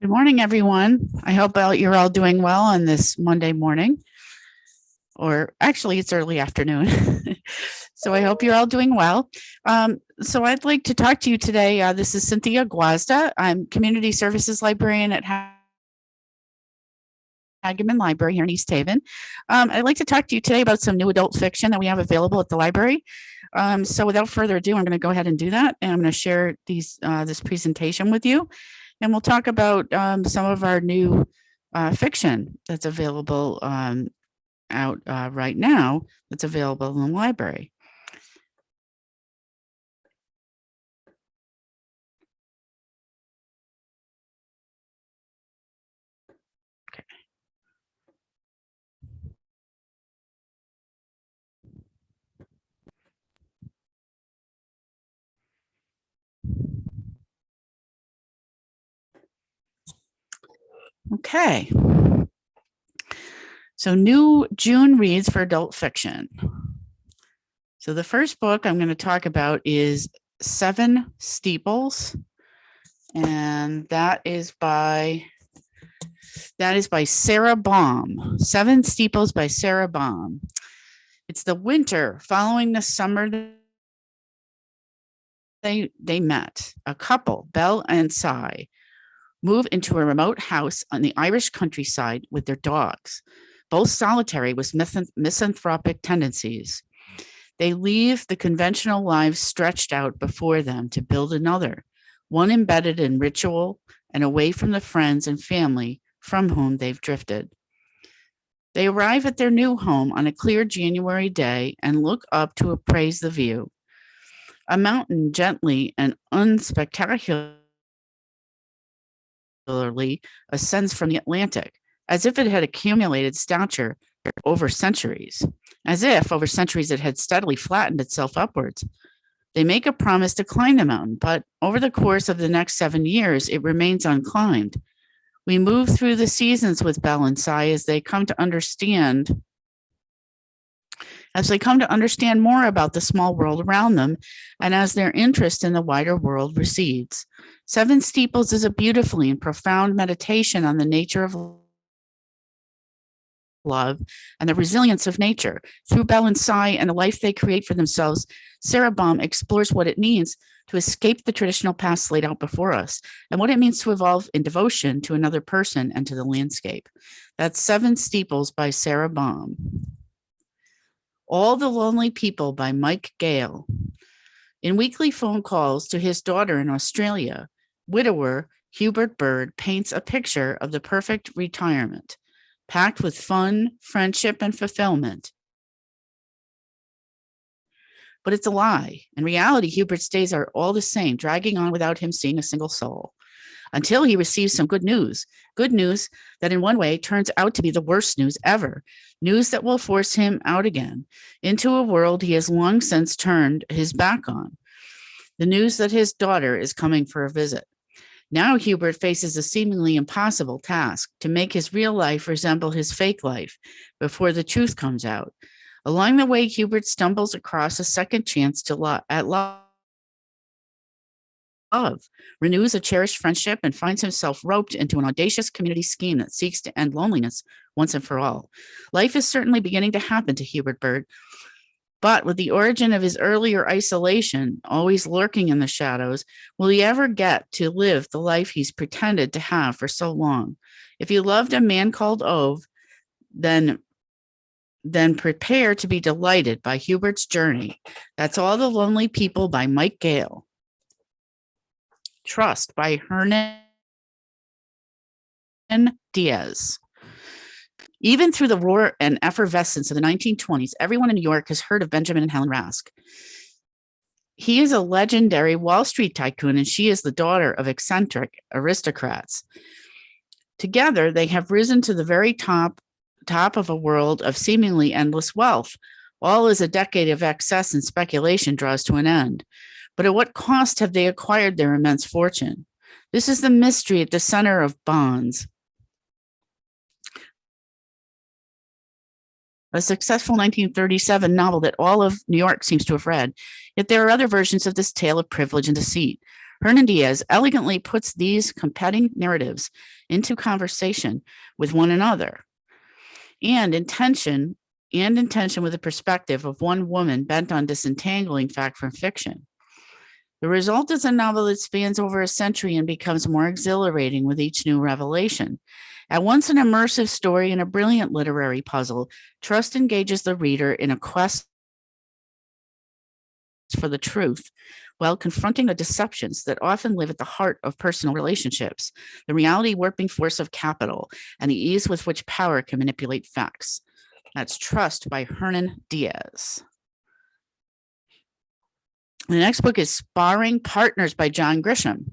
Good morning, everyone. I hope you're all doing well on this Monday morning, or actually, it's early afternoon. So I hope you're all doing well. So I'd like to talk to you today. This is Cynthia Gwiazda. I'm Community Services Librarian at Hagaman Library here in East Haven. I'd like to talk to you today about some new adult fiction that we have available at the library. So without further ado, I'm going to go ahead and do that, and I'm going to share this presentation with you. And we'll talk about some of our new fiction that's available out right now, that's available in the library. Okay. Okay. So new June reads for adult fiction. So the first book I'm going to talk about is Seven Steeples, and that is by Sarah Baum. Seven Steeples by Sarah Baum. It's the winter following the summer they met. A couple, Belle and Cy, move into a remote house on the Irish countryside with their dogs, both solitary with misanthropic tendencies. They leave the conventional lives stretched out before them to build another, one embedded in ritual and away from the friends and family from whom they've drifted. They arrive at their new home on a clear January day and look up to appraise the view. A mountain gently and unspectacularly ascends from the Atlantic, as if it had accumulated stature over centuries, as if over centuries it had steadily flattened itself upwards. They make a promise to climb the mountain, but over the course of the next 7 years, it remains unclimbed. We move through the seasons with Belle and Cy as they come to understand more about the small world around them, and as their interest in the wider world recedes. Seven Steeples is a beautifully and profound meditation on the nature of love and the resilience of nature. Through Belle and Cy and the life they create for themselves, Sarah Baum explores what it means to escape the traditional paths laid out before us, and what it means to evolve in devotion to another person and to the landscape. That's Seven Steeples by Sarah Baum. All the Lonely People by Mike Gale. In weekly phone calls to his daughter in Australia, widower Hubert Bird paints a picture of the perfect retirement, packed with fun, friendship, and fulfillment. But it's a lie. In reality, Hubert's days are all the same, dragging on without him seeing a single soul, until he receives some good news that in one way turns out to be the worst news ever, news that will force him out again into a world he has long since turned his back on, the news that his daughter is coming for a visit. Now Hubert faces a seemingly impossible task to make his real life resemble his fake life before the truth comes out. Along the way, Hubert stumbles across a second chance at love, renews a cherished friendship, and finds himself roped into an audacious community scheme that seeks to end loneliness once and for all. Life is certainly beginning to happen to Hubert Bird, but with the origin of his earlier isolation always lurking in the shadows, will he ever get to live the life he's pretended to have for so long? If you loved a man called Ove, then prepare to be delighted by Hubert's journey. That's All the Lonely People by Mike Gale. Trust by Hernan Diaz. Even through the roar and effervescence of the 1920s, everyone in New York has heard of Benjamin and Helen Rask. He is a legendary Wall Street tycoon, and she is the daughter of eccentric aristocrats. Together, they have risen to the very top of a world of seemingly endless wealth, all as a decade of excess and speculation draws to an end. But at what cost have they acquired their immense fortune? This is the mystery at the center of Bonds, a successful 1937 novel that all of New York seems to have read. Yet there are other versions of this tale of privilege and deceit. Hernan Diaz elegantly puts these competing narratives into conversation with one another and in tension with the perspective of one woman bent on disentangling fact from fiction. The result is a novel that spans over a century and becomes more exhilarating with each new revelation. At once an immersive story and a brilliant literary puzzle, Trust engages the reader in a quest for the truth while confronting the deceptions that often live at the heart of personal relationships, the reality warping force of capital, and the ease with which power can manipulate facts. That's Trust by Hernan Diaz. The next book is Sparring Partners by John Grisham.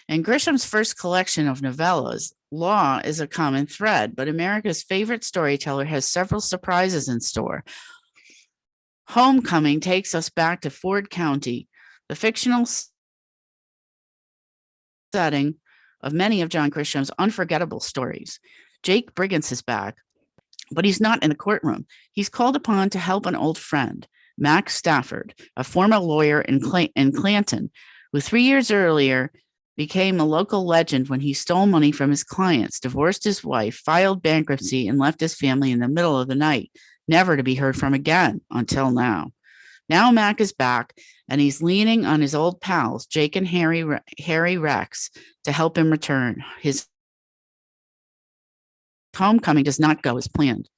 In Grisham's first collection of novellas, law is a common thread, but America's favorite storyteller has several surprises in store. Homecoming takes us back to Ford County, the fictional setting of many of John Grisham's unforgettable stories. Jake Briggins is back, but he's not in the courtroom. He's called upon to help an old friend, Max Stafford, a former lawyer in Clanton, who 3 years earlier became a local legend when he stole money from his clients, divorced his wife, filed bankruptcy, and left his family in the middle of the night, never to be heard from again until now. Now Mac is back, and he's leaning on his old pals, Jake and Harry Rex, to help him return. His homecoming does not go as planned.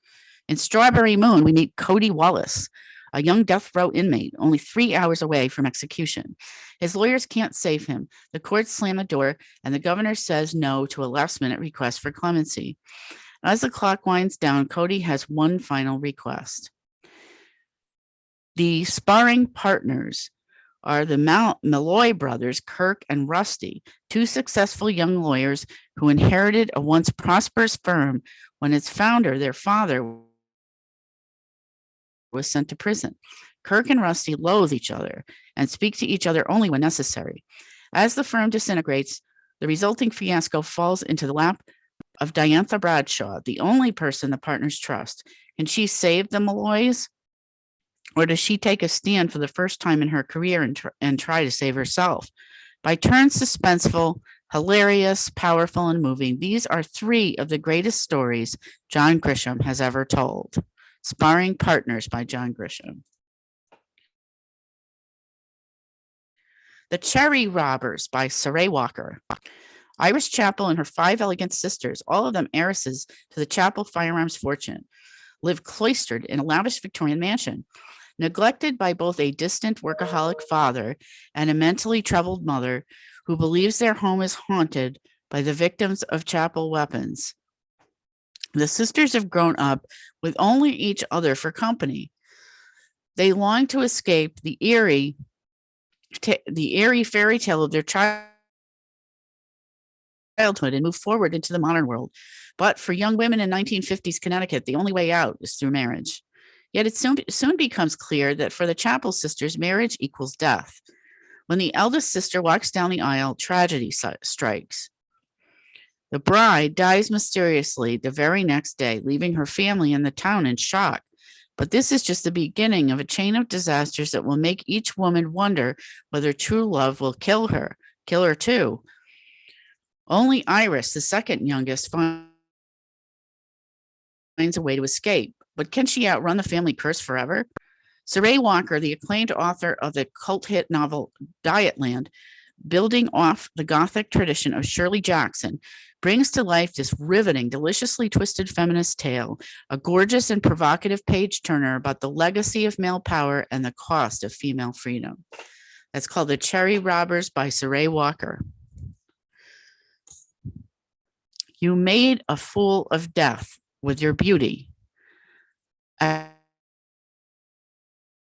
In Strawberry Moon, we meet Cody Wallace, a young death row inmate, only 3 hours away from execution. His lawyers can't save him. The courts slam the door, and the governor says no to a last-minute request for clemency. As the clock winds down, Cody has one final request. The sparring partners are the Malloy brothers, Kirk and Rusty, two successful young lawyers who inherited a once prosperous firm when its founder, their father, was sent to prison. Kirk and Rusty loathe each other and speak to each other only when necessary. As the firm disintegrates, the resulting fiasco falls into the lap of Diantha Bradshaw, the only person the partners trust. Can she save the Malloys? Or does she take a stand for the first time in her career and try to save herself? By turns suspenseful, hilarious, powerful, and moving, these are three of the greatest stories John Grisham has ever told. Sparring Partners by John Grisham. The Cherry Robbers by Saray Walker. Iris Chappell and her 5 elegant sisters, all of them heiresses to the Chappell firearms fortune, live cloistered in a lavish Victorian mansion. Neglected by both a distant workaholic father and a mentally troubled mother who believes their home is haunted by the victims of Chappell weapons, the sisters have grown up with only each other for company. They long to escape the eerie fairy tale of their childhood and move forward into the modern world. But for young women in 1950s Connecticut, the only way out is through marriage. Yet it soon becomes clear that for the Chappell sisters, marriage equals death. When the eldest sister walks down the aisle, tragedy strikes. The bride dies mysteriously the very next day, leaving her family and the town in shock. But this is just the beginning of a chain of disasters that will make each woman wonder whether true love will kill her too. Only Iris, the second youngest, finds a way to escape. But can she outrun the family curse forever? Saray Walker, the acclaimed author of the cult hit novel Dietland, building off the Gothic tradition of Shirley Jackson, brings to life this riveting, deliciously twisted feminist tale, a gorgeous and provocative page-turner about the legacy of male power and the cost of female freedom. That's called The Cherry Robbers by Saray Walker. You made a fool of death with your beauty.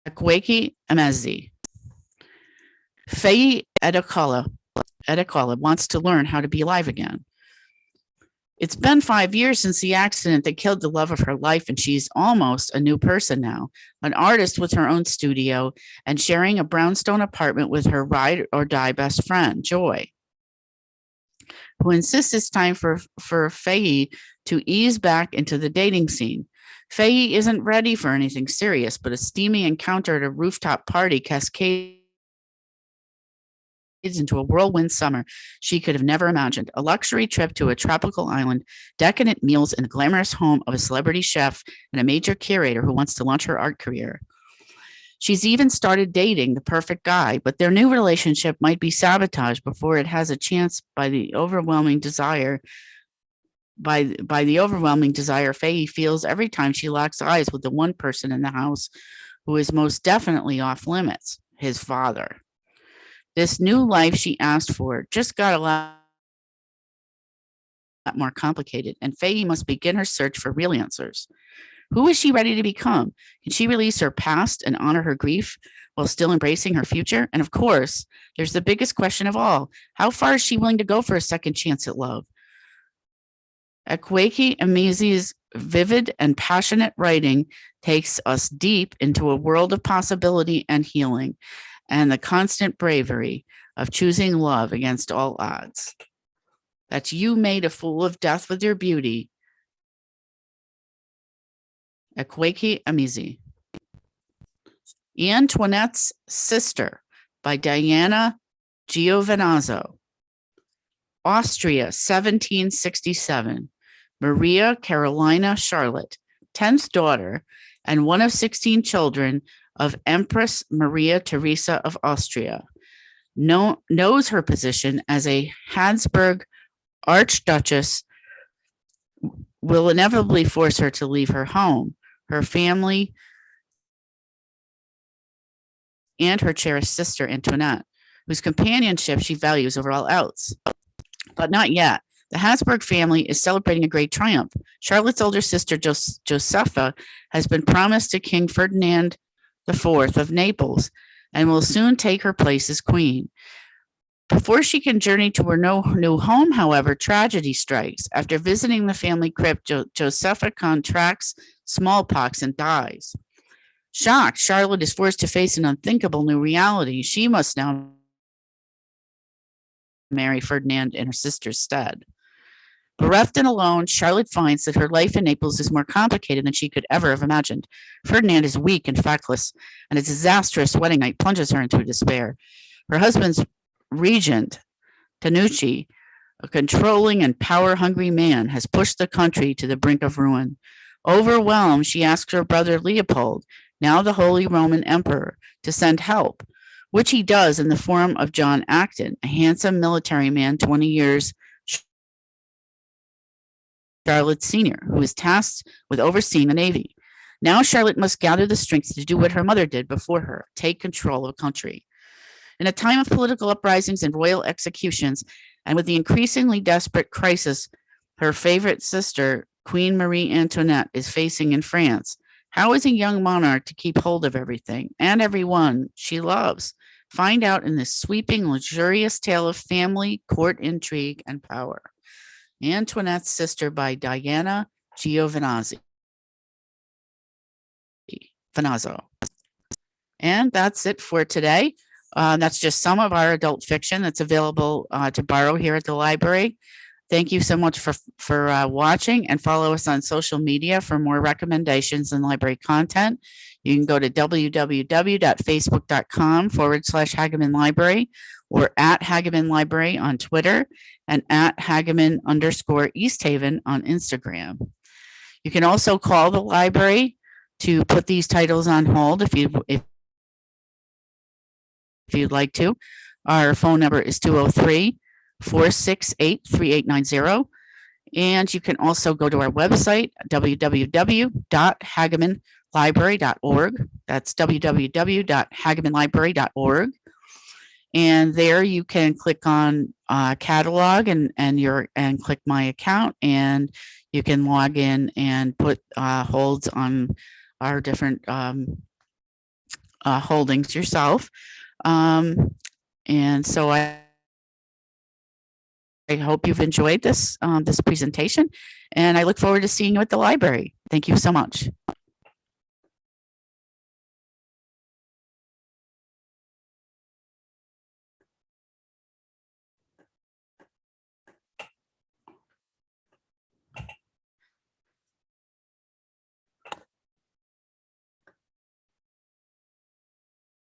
Akweki Emezi. Faye Edekola wants to learn how to be alive again. It's been 5 years since the accident that killed the love of her life, and she's almost a new person now, an artist with her own studio and sharing a brownstone apartment with her ride or die best friend, Joy, who insists it's time for Faye to ease back into the dating scene. Faye isn't ready for anything serious, but a steamy encounter at a rooftop party cascades into a whirlwind summer she could have never imagined. A luxury trip to a tropical island, decadent meals in the glamorous home of a celebrity chef and a major curator who wants to launch her art career. She's even started dating the perfect guy, but their new relationship might be sabotaged before it has a chance by the overwhelming desire Faye feels every time she locks eyes with the one person in the house who is most definitely off limits, his father. This new life she asked for just got a lot more complicated, and Faye must begin her search for real answers. Who is she ready to become? Can she release her past and honor her grief while still embracing her future? And of course, there's the biggest question of all. How far is she willing to go for a second chance at love? Akwaeke Emezi's vivid and passionate writing takes us deep into a world of possibility and healing, and the constant bravery of choosing love against all odds. That's You Made a Fool of Death with Your Beauty, Akwaeke Emezi. Antoinette's Sister by Diana Giovinazzo. Austria, 1767. Maria Carolina Charlotte, 10th daughter and one of 16 children of Empress Maria Theresa of Austria, knows her position as a Habsburg Archduchess will inevitably force her to leave her home, her family, and her cherished sister Antoinette, whose companionship she values over all else. But not yet. The Habsburg family is celebrating a great triumph. Charlotte's older sister, Josepha, has been promised to King Ferdinand IV of Naples and will soon take her place as queen. Before she can journey to her new home, however, tragedy strikes. After visiting the family crypt, Josepha contracts smallpox and dies. Shocked, Charlotte is forced to face an unthinkable new reality. She must now marry Ferdinand in her sister's stead. Bereft and alone, Charlotte finds that her life in Naples is more complicated than she could ever have imagined. Ferdinand is weak and feckless, and a disastrous wedding night plunges her into despair. Her husband's regent, Tanucci, a controlling and power-hungry man, has pushed the country to the brink of ruin. Overwhelmed, she asks her brother Leopold, now the Holy Roman Emperor, to send help, which he does in the form of John Acton, a handsome military man 20 years Charlotte's senior, who is tasked with overseeing the Navy. Now Charlotte must gather the strength to do what her mother did before her, take control of a country. In a time of political uprisings and royal executions, and with the increasingly desperate crisis her favorite sister, Queen Marie Antoinette, is facing in France, how is a young monarch to keep hold of everything and everyone she loves? Find out in this sweeping, luxurious tale of family, court intrigue, and power. Antoinette's Sister by Diana Giovinazzo. And that's it for today. That's just some of our adult fiction that's available to borrow here at the library. Thank you so much for watching, and follow us on social media for more recommendations and library content. You can go to www.facebook.com/Hagaman Library, or at Hagaman Library on Twitter, and at Hagaman_East Haven on Instagram. You can also call the library to put these titles on hold if you'd like to. Our phone number is 203-468-3890. And you can also go to our website, www.hagamanlibrary.org. That's www.hagamanlibrary.org. And there you can click on catalog and click my account, and you can log in and put holds on our different holdings yourself. And so I hope you've enjoyed this presentation, and I look forward to seeing you at the library. Thank you so much.